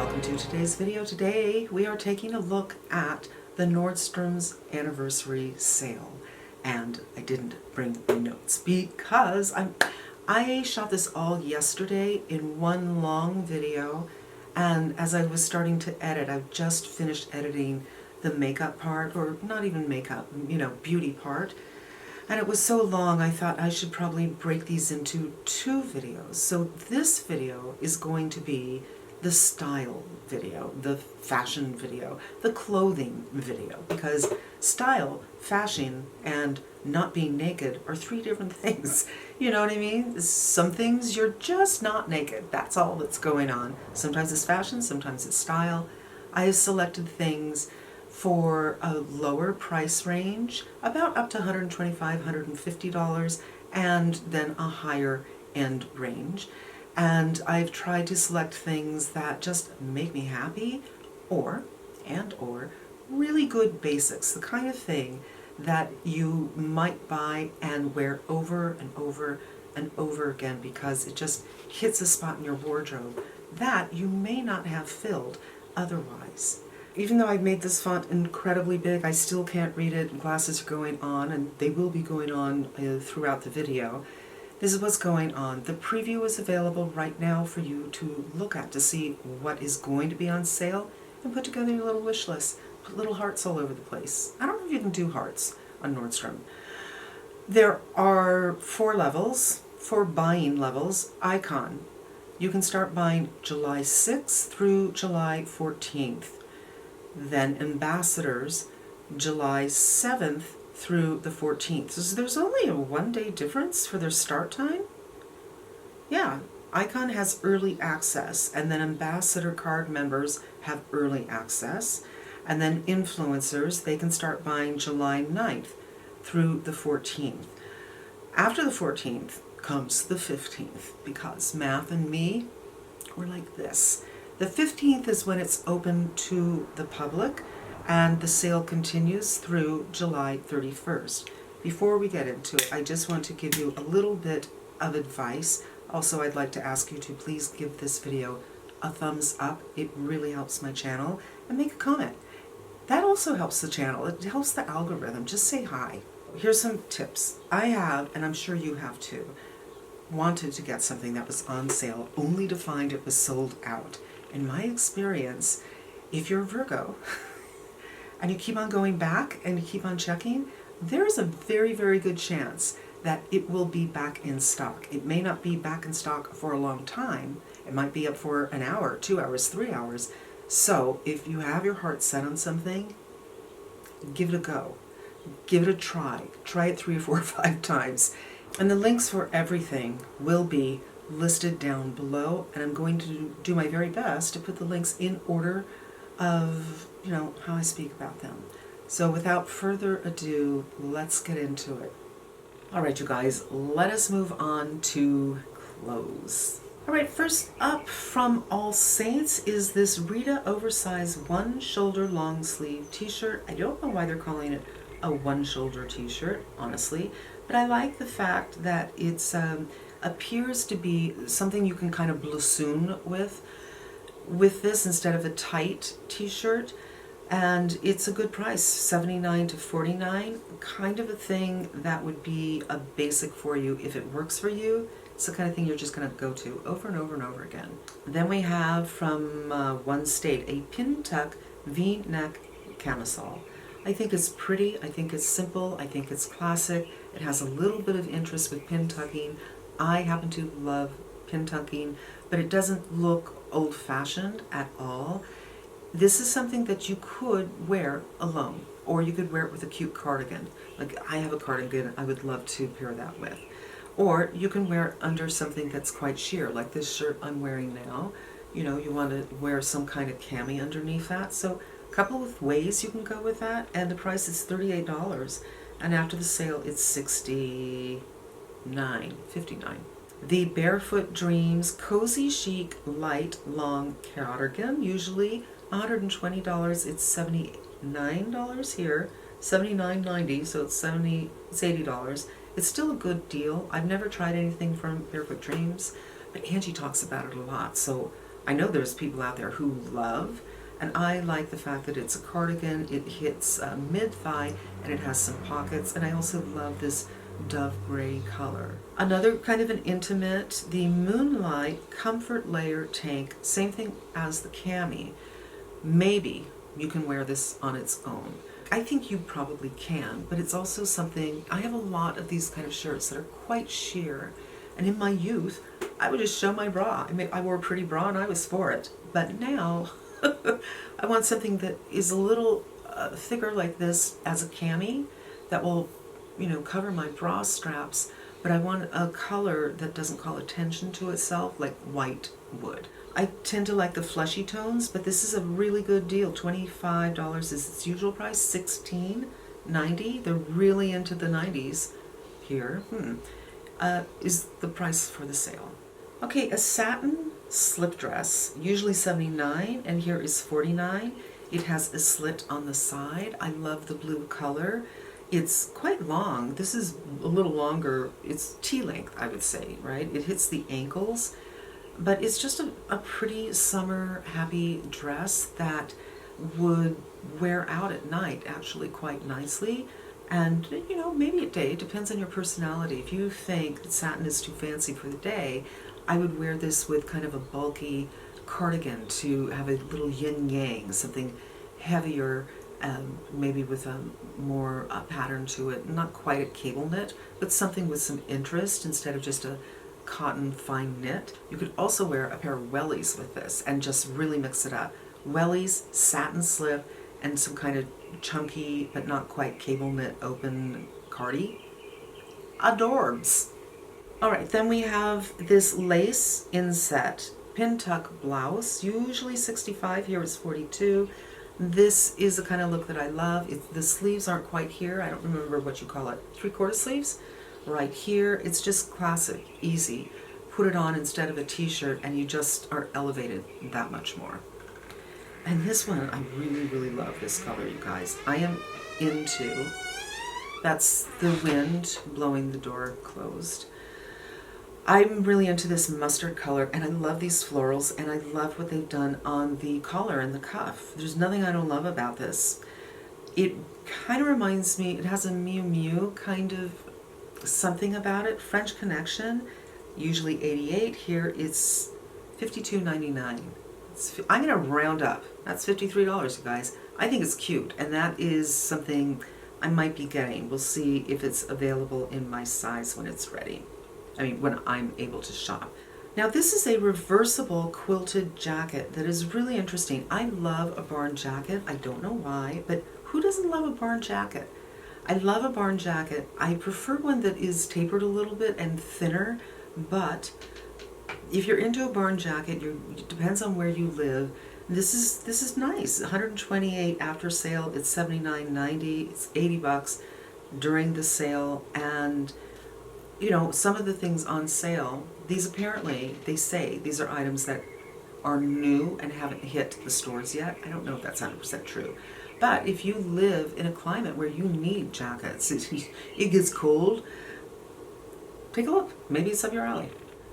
welcome to today's video. Today we are taking a look at the Nordstrom's anniversary sale. And I didn't bring my notes because I shot this all yesterday in one long video, and as I was starting to edit, I've just finished editing the makeup part, or not even makeup, beauty part. And it was so long, I thought I should probably break these into two videos. So this video is going to be the style video, the fashion video, the clothing video, because style, fashion, and not being naked are three different things. You know what I mean? Some things you're just not naked. That's all that's going on. Sometimes it's fashion, sometimes it's style. I have selected things for a lower price range, about up to $125, $150, and then a higher end range. And I've tried to select things that just make me happy, or really good basics, the kind of thing that you might buy and wear over and over and over again because it just hits a spot in your wardrobe that you may not have filled otherwise. Even though I've made this font incredibly big, I still can't read it. Glasses are going on, and they will be going on throughout the video. This is what's going on. The preview is available right now for you to look at to see what is going to be on sale and put together your little wish list. Put little hearts all over the place. I don't know if you can do hearts on Nordstrom. There are 4 levels, 4 buying levels. Icon. You can start buying July 6th through July 14th. Then Ambassadors, July 7th through the 14th. So there's only a 1-day difference for their start time? Yeah, Icon has early access, and then Ambassador card members have early access. And then influencers, they can start buying July 9th through the 14th. After the 14th comes the 15th, because math and me, we're like this. The 15th is when it's open to the public, and the sale continues through July 31st. Before we get into it, I just want to give you a little bit of advice. Also, I'd like to ask you to please give this video a thumbs up. It really helps my channel. And make a comment. That also helps the channel. It helps the algorithm. Just say hi. Here's some tips. I have, and I'm sure you have too, wanted to get something that was on sale only to find it was sold out. In my experience, if you're a Virgo and you keep on going back and you keep on checking, there's a very, very good chance that it will be back in stock. It may not be back in stock for a long time. It might be up for an hour, 2 hours, 3 hours. So if you have your heart set on something, give it a go. Give it a try. Try it 3 or 4 or 5 times. And the links for everything will be listed down below, and I'm going to do my very best to put the links in order of, how I speak about them. So without further ado, let's get into it. All right, you guys, let us move on to clothes. All right, first up from All Saints is this Rita oversized 1-shoulder long sleeve t-shirt. I don't know why they're calling it a 1-shoulder t-shirt, honestly, but I like the fact that it's appears to be something you can kind of bassoon with this instead of a tight t-shirt, and it's a good price, $79 to $49, kind of a thing that would be a basic for you if it works for you. It's the kind of thing you're just going to go to over and over and over again. Then we have from One State a pin tuck V-neck camisole. I think it's pretty, I think it's simple, I think it's classic. It has a little bit of interest with pin tucking. I happen to love pin tucking, but it doesn't look old-fashioned at all. This is something that you could wear alone, or you could wear it with a cute cardigan. Like I have a cardigan I would love to pair that with. Or you can wear it under something that's quite sheer, like this shirt I'm wearing now. You want to wear some kind of cami underneath that. So a couple of ways you can go with that, and the price is $38, and after the sale it's $59. The Barefoot Dreams Cozy Chic Light Long Cardigan, usually $120. It's $79 here, $79.90, so it's $80. It's still a good deal. I've never tried anything from Barefoot Dreams, but Angie talks about it a lot, so I know there's people out there who love, and I like the fact that it's a cardigan. It hits mid-thigh and it has some pockets, and I also love this dove gray color. Another kind of an intimate, the Moonlight Comfort Layer Tank, same thing as the cami. Maybe you can wear this on its own. I think you probably can, but it's also something, I have a lot of these kind of shirts that are quite sheer, and in my youth, I would just show my bra. I mean, I wore a pretty bra and I was for it, but now I want something that is a little thicker like this as a cami that will, you know, cover my bra straps, but I want a color that doesn't call attention to itself like white would. I tend to like the fleshy tones, but this is a really good deal. $25 is its usual price, $16.90. They're really into the 90s here. Is the price for the sale. Okay, a satin slip dress, usually $79, and here is $49. It has a slit on the side. I love the blue color. It's quite long. This is a little longer. It's T-length, I would say, right? It hits the ankles, but it's just a pretty summer happy dress that would wear out at night actually quite nicely. And, you know, maybe at day, it depends on your personality. If you think that satin is too fancy for the day, I would wear this with kind of a bulky cardigan to have a little yin-yang, something heavier, maybe with a more pattern to it. Not quite a cable knit, but something with some interest instead of just a cotton fine knit. You could also wear a pair of wellies with this and just really mix it up. Wellies, satin slip, and some kind of chunky but not quite cable knit open cardi. Adorbs. Alright, then we have this lace inset pin tuck blouse, usually $65, here it's $42. This is the kind of look that I love. The sleeves aren't quite here. I don't remember what you call it. 3/4 sleeves? Right here. It's just classic, easy. Put it on instead of a t-shirt and you just are elevated that much more. And this one, I really, really love this color, you guys. I am into, that's the wind blowing the door closed. I'm really into this mustard color, and I love these florals, and I love what they've done on the collar and the cuff. There's nothing I don't love about this. It kind of reminds me, it has a Miu Miu kind of something about it. French Connection, usually $88. Here it's $52.99. I'm going to round up. That's $53, you guys. I think it's cute, and that is something I might be getting. We'll see if it's available in my size when it's ready. I mean, when I'm able to shop. Now, this is a reversible quilted jacket that is really interesting. I love a barn jacket. I don't know why, but who doesn't love a barn jacket? I love a barn jacket. I prefer one that is tapered a little bit and thinner, but if you're into a barn jacket, it depends on where you live. This is nice. $128 after sale. It's $79.90. It's $80 during the sale, and you know, some of the things on sale, these apparently, they say these are items that are new and haven't hit the stores yet. I don't know if that's 100% true. But if you live in a climate where you need jackets, it gets cold, take a look. Maybe it's up your alley.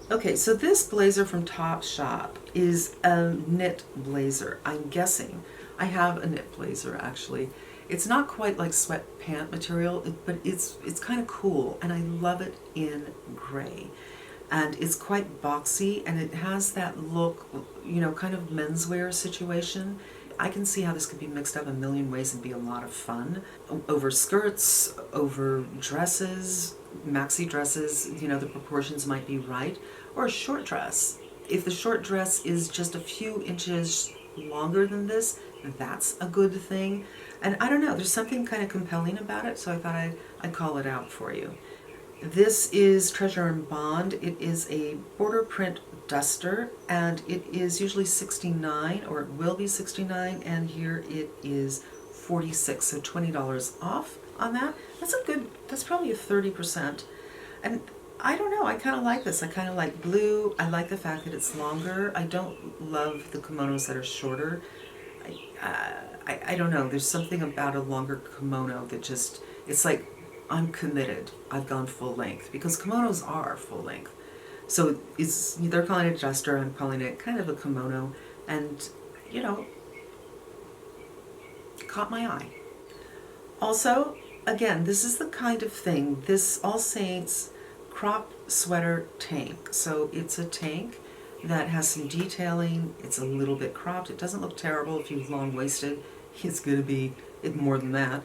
Okay, so this blazer from Topshop is a knit blazer. I'm guessing. I have a knit blazer, actually. It's not quite like sweatpant material, but it's kind of cool, and I love it in gray. And it's quite boxy, and it has that look, you know, kind of menswear situation. I can see how this could be mixed up a million ways and be a lot of fun. Over skirts, over dresses, maxi dresses, you know, the proportions might be right, or a short dress. If the short dress is just a few inches longer than this, that's a good thing. And I don't know, there's something kind of compelling about it, so I thought I'd call it out for you. This is Treasure and Bond. It is a border print duster, and it is usually $69, or it will be $69, and here it is $46, so $20 off on that. That's probably a 30%. And I don't know, I kind of like this. I kind of like blue. I like the fact that it's longer. I don't love the kimonos that are shorter. I don't know, there's something about a longer kimono that just, it's like, I'm committed. I've gone full length, because kimonos are full length. So they're calling it a duster, I'm calling it kind of a kimono, and you know, caught my eye. Also, again, this is the kind of thing, this All Saints crop sweater tank. So it's a tank that has some detailing, it's a little bit cropped, it doesn't look terrible if you've long-waisted, it's going to be more than that.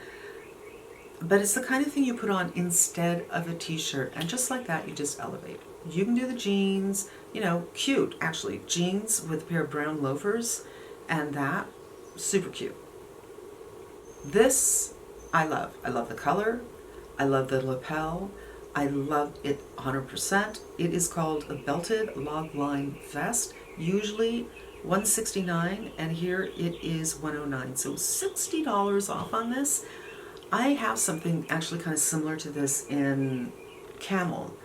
But it's the kind of thing you put on instead of a t-shirt, and just like that, you just elevate. You can do the jeans, you know, cute actually, jeans with a pair of brown loafers, and that, super cute. This, I love. I love the color, I love the lapel, I love it 100%. It is called a belted log line vest, usually $169, and here it is $109, so $60 off on this. I have something actually kind of similar to this in camel,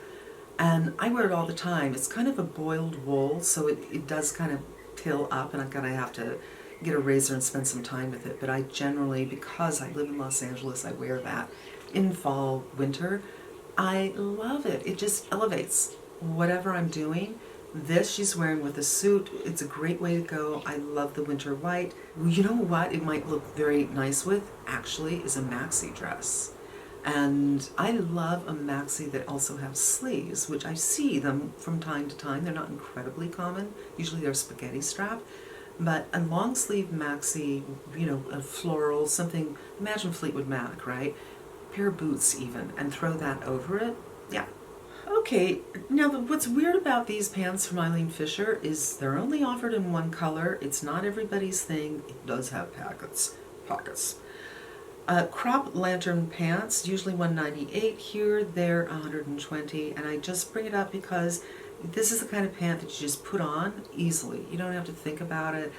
and I wear it all the time. It's kind of a boiled wool, so it does kind of pill up, and I'm gonna have to get a razor and spend some time with it. But I generally, because I live in Los Angeles, I wear that in fall, winter. I love it. It just elevates whatever I'm doing. This she's wearing with a suit. It's a great way to go. I love the winter white. You know what it might look very nice with, actually, is a maxi dress. And I love a maxi that also has sleeves, which I see them from time to time. They're not incredibly common. Usually they're spaghetti strap. But a long sleeve maxi, you know, a floral, something, imagine Fleetwood Mac, right? A pair of boots even, and throw that over it. Yeah. Okay, now what's weird about these pants from Eileen Fisher is they're only offered in one color. It's not everybody's thing. It does have pockets. Crop lantern pants, usually $198. Here they're $120, and I just bring it up because this is the kind of pant that you just put on easily. You don't have to think about it.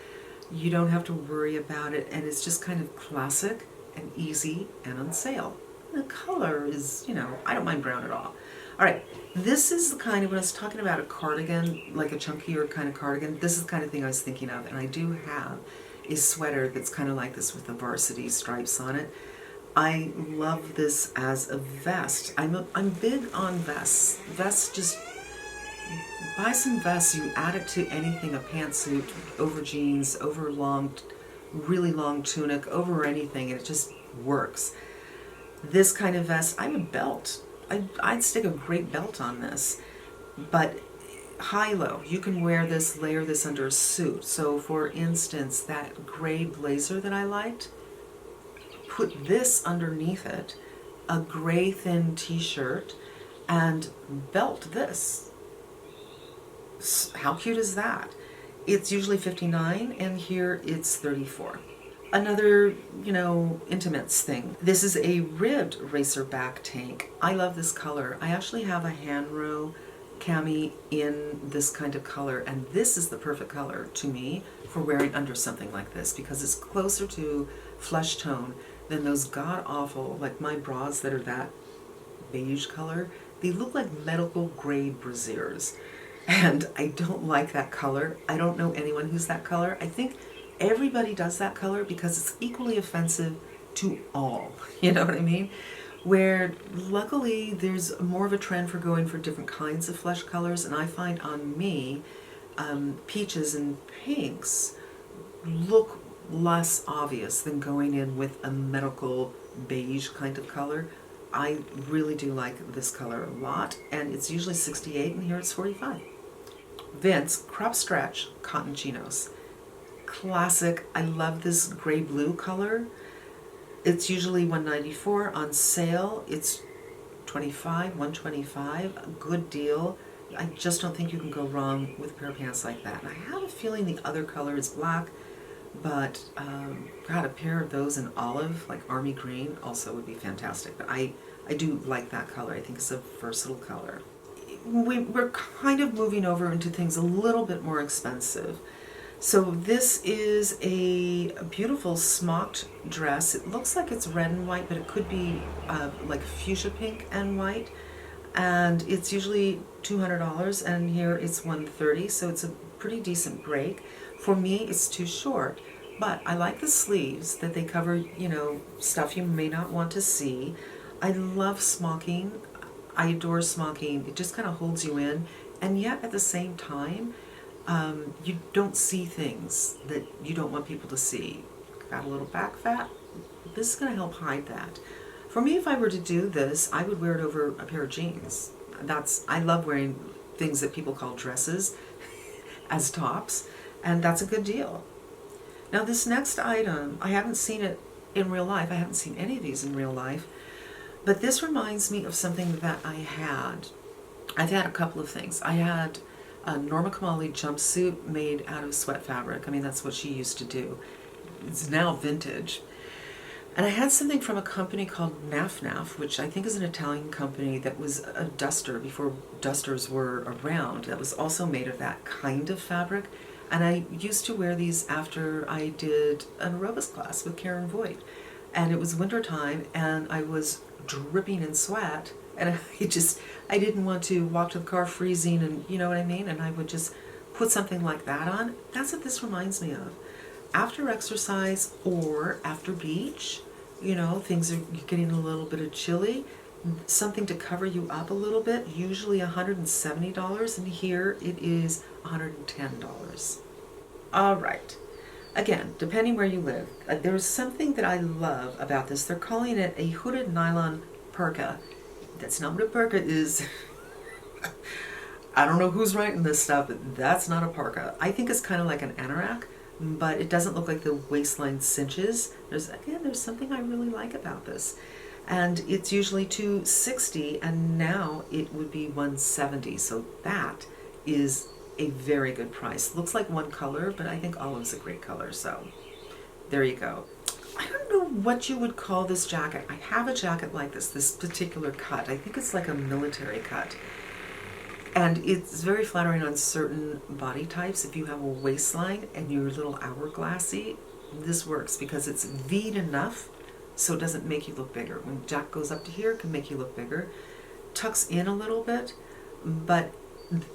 You don't have to worry about it, and it's just kind of classic and easy and on sale. The color is, you know, I don't mind brown at all. All right, this is the kind of, when I was talking about a cardigan, like a chunkier kind of cardigan, this is the kind of thing I was thinking of, and I do have a sweater that's kind of like this with the varsity stripes on it. I love this as a vest. I'm big on vests. Vests, just buy some vests, you add it to anything, a pantsuit, over jeans, over long, really long tunic, over anything, and it just works. This kind of vest, I have a belt. I'd stick a great belt on this, but high-low. You can wear this, layer this under a suit. So for instance, that gray blazer that I liked, put this underneath it, a gray thin t-shirt, and belt this. How cute is that? It's usually $59, and here it's $34. Another, you know, intimates thing. This is a ribbed racerback tank. I love this color. I actually have a hand row cami in this kind of color, and this is the perfect color to me for wearing under something like this because it's closer to flesh tone than those god-awful, like my bras that are that beige color. They look like medical grade brasiers, and I don't like that color. I don't know anyone who's that color. I think everybody does that color because it's equally offensive to all, you know what I mean? Where luckily there's more of a trend for going for different kinds of flesh colors, and I find on me, peaches and pinks look less obvious than going in with a medical beige kind of color. I really do like this color a lot, and it's usually $68, and here it's $45. Vince crop stretch cotton chinos. Classic. I love this gray blue color. It's usually $194. On sale it's $125. A good deal. I just don't think you can go wrong with a pair of pants like that. And I have a feeling the other color is black, but God, a pair of those in olive, like army green, also would be fantastic. But I do like that color. I think it's a versatile color. We're kind of moving over into things a little bit more expensive. So this is a beautiful smocked dress. It looks like it's red and white, but it could be like fuchsia pink and white. And it's usually $200, and here it's $130, so it's a pretty decent break. For me, it's too short, but I like the sleeves that they cover, you know, stuff you may not want to see. I love smocking. I adore smocking. It just kind of holds you in, and yet at the same time, you don't see things that you don't want people to see. Got a little back fat? This is going to help hide that. For me, if I were to do this, I would wear it over a pair of jeans. I love wearing things that people call dresses as tops, and that's a good deal. Now this next item, I haven't seen it in real life. I haven't seen any of these in real life, but this reminds me of something that I had. I've had a couple of things. I had a Norma Kamali jumpsuit made out of sweat fabric. I mean, that's what she used to do. It's now vintage. And I had something from a company called Naf Naf, which I think is an Italian company that was a duster before dusters were around. That was also made of that kind of fabric. And I used to wear these after I did an aerobics class with Karen Voigt. And it was wintertime, and I was dripping in sweat, and I didn't want to walk to the car freezing, and you know what I mean? And I would just put something like that on. That's what this reminds me of. After exercise or after beach, you know, things are getting a little bit of chilly, something to cover you up a little bit, usually $170, and here it is $110. All right. Again, depending where you live, there's something that I love about this. They're calling it a hooded nylon parka. That's not what a parka is. I don't know who's writing this stuff, but that's not a parka. I think it's kind of like an anorak, but it doesn't look like the waistline cinches. There's something I really like about this. And it's usually $260, and now it would be $170. So that is a very good price. Looks like one color, but I think olive's a great color, so there you go. I don't know what you would call this jacket. I have a jacket like this particular cut. I think it's like a military cut. And it's very flattering on certain body types. If you have a waistline and you're a little hourglassy, this works because it's V'd enough so it doesn't make you look bigger. When Jack goes up to here, it can make you look bigger. Tucks in a little bit, but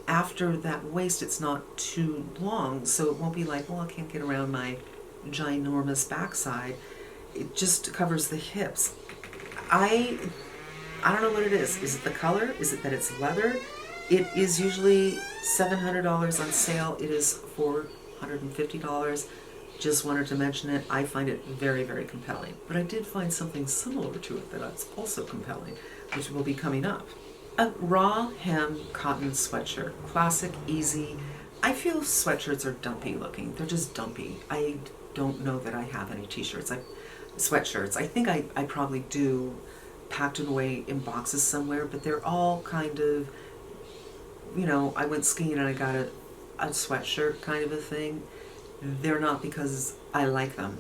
after that waist, it's not too long, so it won't be like, well, I can't get around my ginormous backside. It just covers the hips. I don't know what it is. Is it the color? Is it that it's leather? It is usually $700 on sale. It is $450. Just wanted to mention it. I find it very, very compelling. But I did find something similar to it that's also compelling, which will be coming up. A raw hem cotton sweatshirt. Classic, easy. I feel sweatshirts are dumpy looking. They're just dumpy. I don't know that I have any t-shirts. Sweatshirts. I think I probably do, packed away in boxes somewhere, but they're all kind of, you know, I went skiing and I got a sweatshirt kind of a thing. They're not because I like them.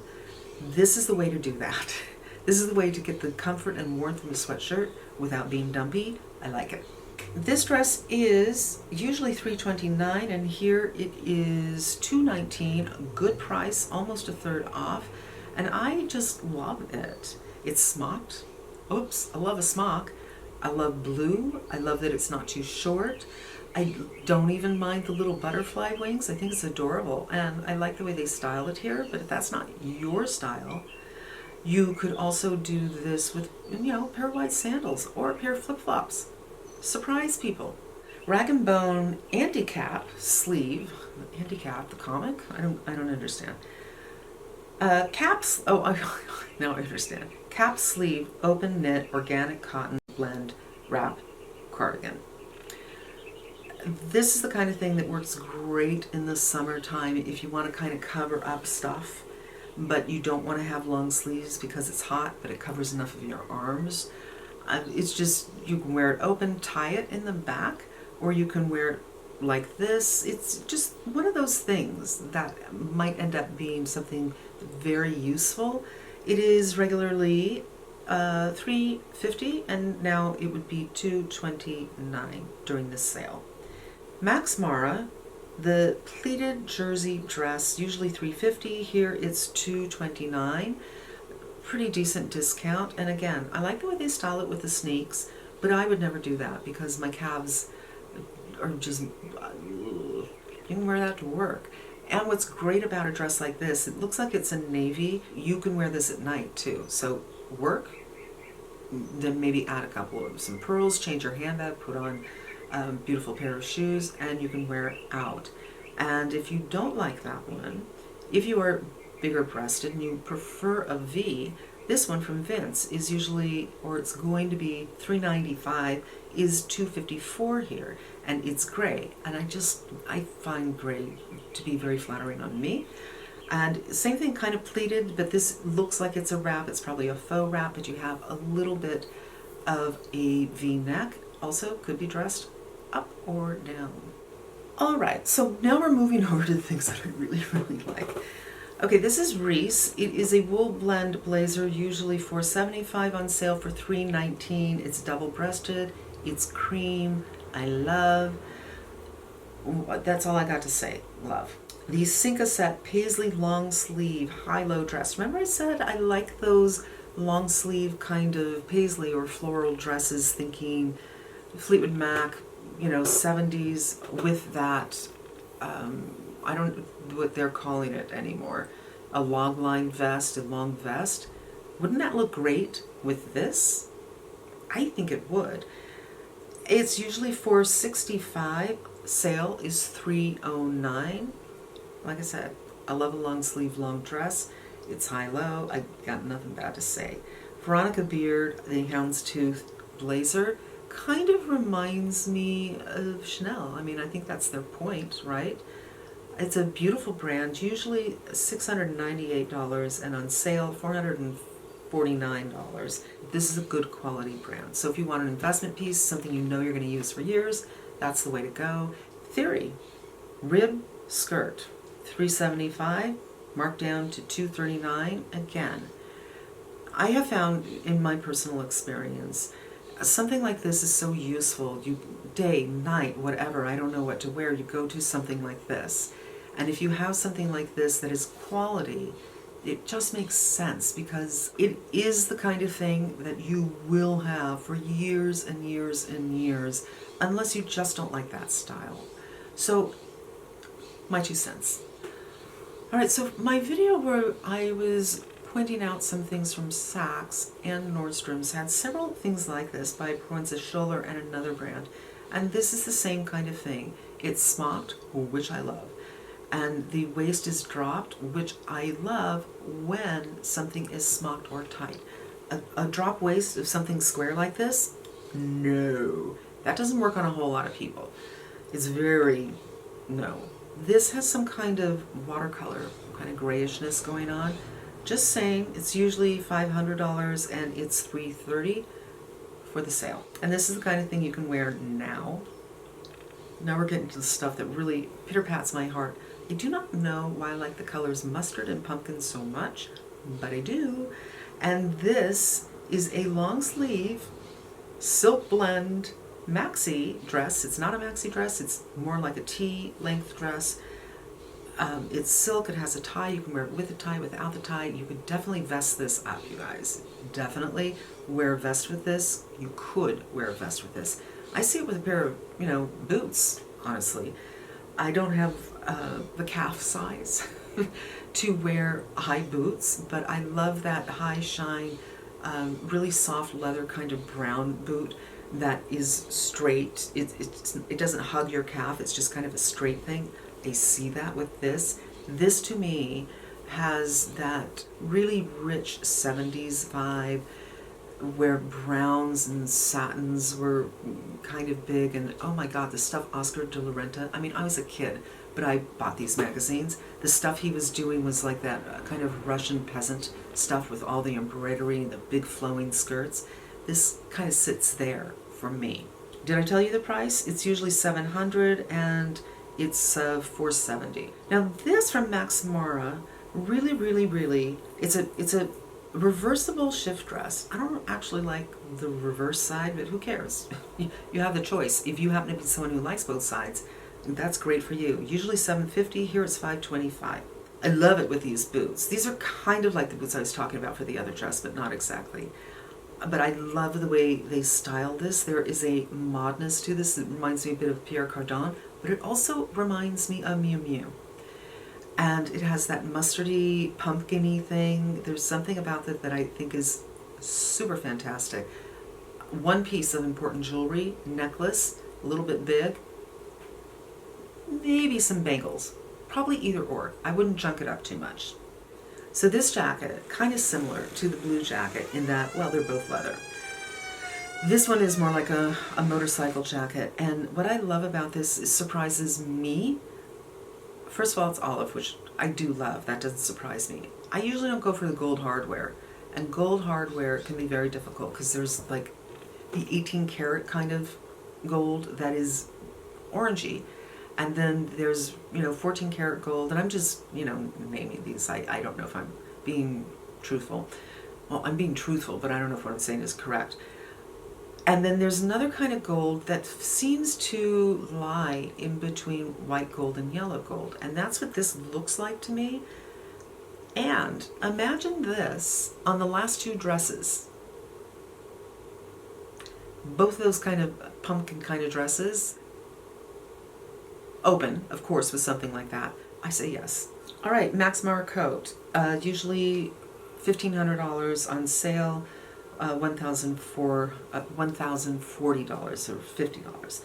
This is the way to do that. This is the way to get the comfort and warmth from a sweatshirt without being dumpy. I like it. This dress is usually $329, and here it is $219. Good price, almost a third off, and I just love it. It's smocked. Oops, I love a smock. I love blue. I love that it's not too short. I don't even mind the little butterfly wings. I think it's adorable, and I like the way they style it here, but if that's not your style, you could also do this with, you know, a pair of white sandals or a pair of flip-flops. Surprise people. Rag & Bone Anti-Cap sleeve. Anti-Cap, the comic? I don't understand. Caps, now I understand. Cap sleeve, open knit, organic cotton blend wrap cardigan. This is the kind of thing that works great in the summertime if you want to kind of cover up stuff, but you don't want to have long sleeves because it's hot, but it covers enough of your arms. It's just, you can wear it open, tie it in the back, or you can wear it like this. It's just one of those things that might end up being something very useful. It is regularly $350, and now it would be $229 during this sale. Max Mara, the pleated jersey dress, usually $350. Here it's $229. Pretty decent discount. And again, I like the way they style it with the sneaks, but I would never do that because my calves are just, you can wear that to work. And what's great about a dress like this, it looks like it's in navy. You can wear this at night too. So work, then maybe add a couple of some pearls, change your handbag, put on a beautiful pair of shoes, and you can wear it out. And if you don't like that one, if you are bigger breasted and you prefer a V, this one from Vince is usually, or it's going to be $395, is $254 here, and it's gray. And I find gray to be very flattering on me. And same thing, kind of pleated, but this looks like it's a wrap. It's probably a faux wrap, but you have a little bit of a V-neck. Also could be dressed up or down. All right, so now we're moving over to the things that I really, really like. Okay, this is Reese. It is a wool blend blazer, usually $475, on sale for $319. It's double-breasted. It's cream. I love. That's all I got to say. Love. The Sept paisley long sleeve high-low dress. Remember I said I like those long sleeve kind of paisley or floral dresses, thinking Fleetwood Mac, 70s with that, I don't know what they're calling it anymore, a long line vest, a long vest. Wouldn't that look great with this? I think it would. It's usually $465. Sale is $309. Like I said, I love a long sleeve, long dress. It's high-low. I got nothing bad to say. Veronica Beard, the Houndstooth blazer, kind of reminds me of Chanel. I mean, I think that's their point, right? It's a beautiful brand, usually $698, and on sale $449. This is a good quality brand. So if you want an investment piece, something you know you're going to use for years, that's the way to go. Theory, rib skirt, $375, marked down to $239. Again, I have found in my personal experience, something like this is so useful. You, day, night, whatever, I don't know what to wear, you go to something like this. And if you have something like this that is quality, it just makes sense, because it is the kind of thing that you will have for years and years and years, unless you just don't like that style. So, my 2 cents. All right, so my video where I was pointing out some things from Saks and Nordstrom's had several things like this by Princess Scholler and another brand. And this is the same kind of thing. It's smocked, which I love. And the waist is dropped, which I love when something is smocked or tight. A drop waist of something square like this, no. That doesn't work on a whole lot of people. It's very, no. This has some kind of watercolor, kind of grayishness going on. Just saying, it's usually $500 and it's $330 for the sale. And this is the kind of thing you can wear now. Now we're getting to the stuff that really pitter-pats my heart. I do not know why I like the colors mustard and pumpkin so much, but I do. And this is a long sleeve silk blend maxi dress. It's not a maxi dress, it's more like a T-length dress. It's silk, it has a tie, you can wear it with a tie, without the tie. You could definitely vest this up, you guys. Definitely wear a vest with this. You could wear a vest with this. I see it with a pair of, boots, honestly. I don't have the calf size to wear high boots, but I love that high shine, really soft leather kind of brown boot that is straight. It doesn't hug your calf, it's just kind of a straight thing. I see that with this. This to me has that really rich 70s vibe where browns and satins were kind of big, and oh my god, the stuff Oscar de la Renta, I mean, I was a kid, but I bought these magazines. The stuff he was doing was like that kind of Russian peasant stuff with all the embroidery and the big flowing skirts. This kind of sits there for me. Did I tell you the price? It's usually $700 and it's $470. Now this from Max Mara, really, it's a reversible shift dress. I don't actually like the reverse side, but who cares? You have the choice. If you happen to be someone who likes both sides, that's great for you. Usually $750, here it's $525. I love it with these boots. These are kind of like the boots I was talking about for the other dress, but not exactly. But I love the way they style this. There is a modness to this. It reminds me a bit of Pierre Cardin, but it also reminds me of Miu Miu. And it has that mustardy, pumpkin-y thing. There's something about it that I think is super fantastic. one piece of important jewelry, necklace, a little bit big, maybe some bangles. Probably either or. I wouldn't junk it up too much. So this jacket, kind of similar to the blue jacket in that, well, they're both leather. This one is more like a motorcycle jacket, and what I love about this is surprises me. First of all, it's olive, which I do love. That doesn't surprise me. I usually don't go for the gold hardware, and gold hardware can be very difficult because there's like the 18 karat kind of gold that is orangey, and then there's 14 karat gold, and I'm just naming these. I don't know if I'm being truthful. Well, I'm being truthful, but I don't know if what I'm saying is correct. And then there's another kind of gold that seems to lie in between white gold and yellow gold. And that's what this looks like to me. And imagine this on the last two dresses. Both of those kind of pumpkin kind of dresses. Open, of course, with something like that. I say yes. All right, Max Mara coat. Usually $1,500 on sale. $1,040 or $50.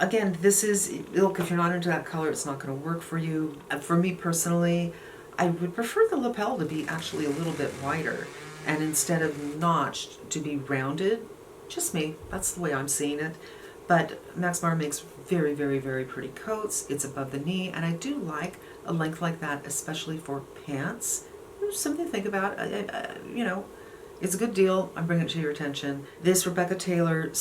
Again, this is, look, if you're not into that color, it's not going to work for you. For me personally, I would prefer the lapel to be actually a little bit wider, and instead of notched, to be rounded. Just me, that's the way I'm seeing it. But Max Mara makes very, very, very pretty coats. It's above the knee, and I do like a length like that, especially for pants. Something to think about, It's a good deal. I'm bringing it to your attention. This Rebecca Taylor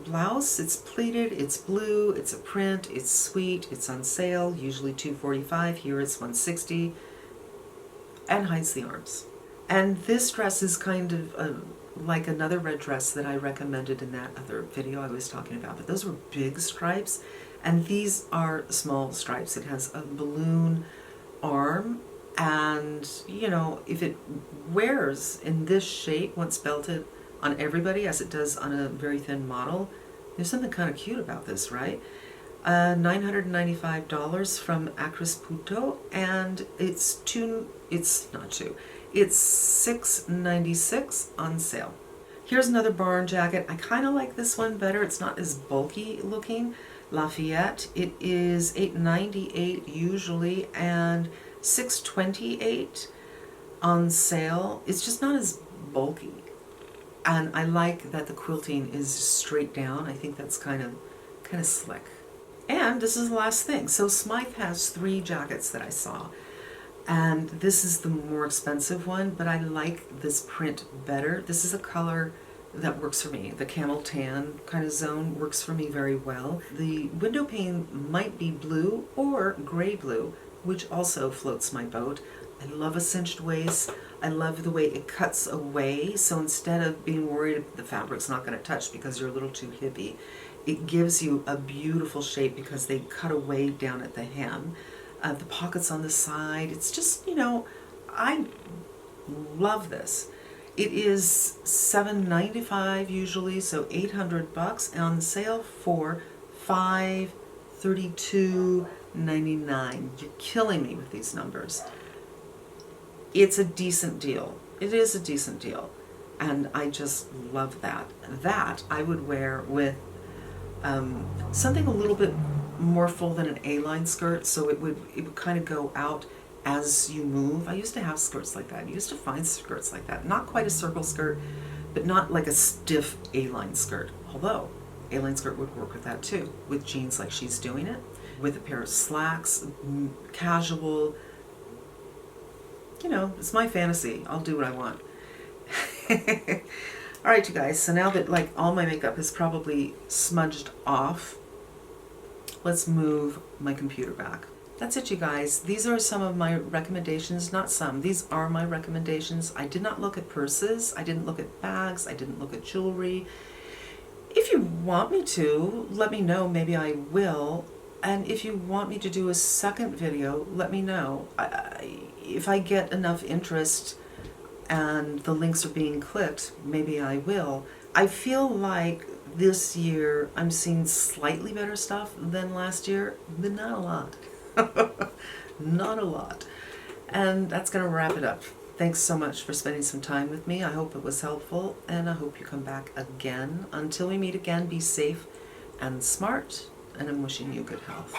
blouse, it's pleated, it's blue, it's a print, it's sweet, it's on sale, usually $245. Here it's $160, and hides the arms. And this dress is kind of like another red dress that I recommended in that other video I was talking about, but those were big stripes, and these are small stripes. It has a balloon arm, and if it wears in this shape once belted on everybody as it does on a very thin model, there's something kind of cute about this, right? $995 from Akris Punto, and it's $696 on sale. Here's another barn jacket. I kind of like this one better. It's not as bulky looking. Lafayette. It is $898 usually, and $628 on sale. It's just not as bulky, and I like that the quilting is straight down. I think that's kind of slick. And this is the last thing. So Smythe has 3 jackets that I saw, and this is the more expensive one, but I like this print better. This is a color that works for me. The camel tan kind of zone works for me very well. The window pane might be blue or gray blue, which also floats my boat. I love a cinched waist. I love the way it cuts away, so instead of being worried the fabric's not going to touch because you're a little too hippie, it gives you a beautiful shape because they cut away down at the hem. The pockets on the side, it's just, I love this. It is $795 usually, so $800, and on sale for $532.99. You're killing me with these numbers. It's a decent deal. It is a decent deal, and I just love that. That I would wear with something a little bit more full than an A-line skirt, so it would kind of go out as you move. I used to have skirts like that. I used to find skirts like that. Not quite a circle skirt, but not like a stiff A-line skirt. Although A-line skirt would work with that too, with jeans like she's doing it, with a pair of slacks, casual. It's my fantasy. I'll do what I want. All right, you guys, so now that all my makeup is probably smudged off, let's move my computer back. That's it, you guys. These are some of my recommendations. Not some. These are my recommendations. I did not look at purses. I didn't look at bags. I didn't look at jewelry. If you want me to, let me know. Maybe I will. And if you want me to do a second video, let me know. If I get enough interest and the links are being clicked, maybe I will. I feel like this year I'm seeing slightly better stuff than last year, but not a lot. Not a lot. And that's going to wrap it up Thanks so much for spending some time with me. I hope it was helpful, and I hope you come back again. Until we meet again, be safe and smart, and I'm wishing you good health.